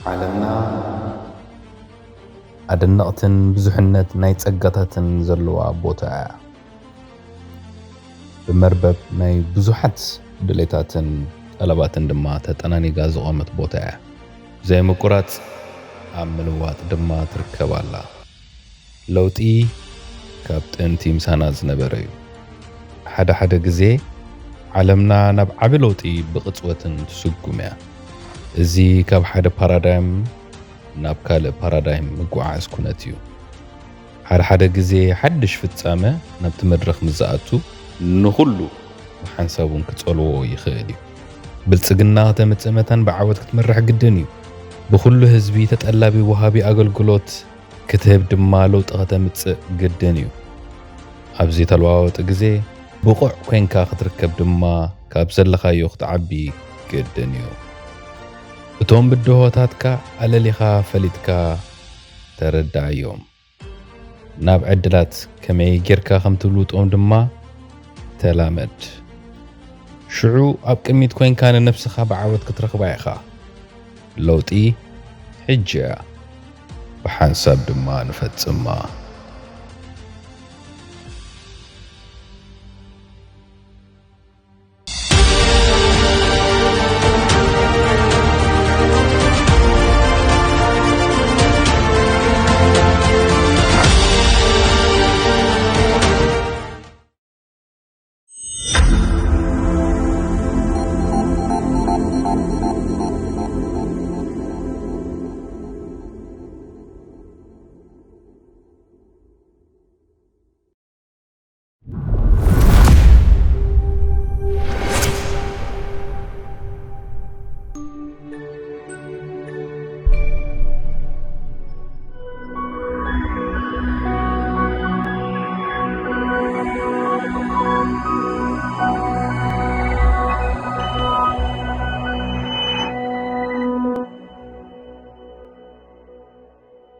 ዓለምና ኣደነቕትን ብዙሕነት ናይ ጸጋታትን ዘለዋ ቦታ እያ። ብመርበብ ናይ ብዙሓት ድሌታትን ጠለባትን ድማ ተጠናኒጋ ዝቖመት ቦታ እያ። ዘይምቁራጽ ኣብ ምልዋጥ ድማ ትርከብ ኣላ። ለውጢ ካብ ጥንቲ ምሳና ዝነበረ እዩ። ሓደ ግዜ ዓለምና ናብ ዓቢ ለውጢ ብቕጽወትን ትስጉም እያ። እዚ ካብ ሓደ ፓራዳይም ናብ ካልእ ፓራዳይም ምጉዓዝ ኩነት እዩ። ሓደ ግዜ ሓድሽ ፍጻመ ናብቲ መድረኽ ምዝኣቱ ንኹሉ ብሓንሳቡን ክጸልዎ ይኽእል እዩ። ብልጽግና ከተምጽእ መተን ብዓወት ክትመርሕ ግድን እዩ። ብኹሉ ህዝቢ ተጠላቢ ወሃቢ ኣገልግሎት ክትህብ ድማ ለውጢ ከተምጽእ ግድን እዩ። ኣብዚ ተለዋወጢ ግዜ ብቑዕ ኮንካ ክትርከብ ድማ ካብ ዘለኻዮ ክትዓቢ ግድን እዩ። እቶም ብድሆታትካ ኣለሊኻ ፈሊጥካ ተረዳእዮም። ናብ ዕድላት ከመይ ጌርካ ከም ትልውጦም ድማ ተላመድ። ሽዑ ኣብ ቅድሚት ኮንካ ንነፍስኻ ብዓወት ክትረኽባ ኢኻ። ለውጢ ሕጂ እያ፣ ብሓንሳብ ድማ ንፈጽማ።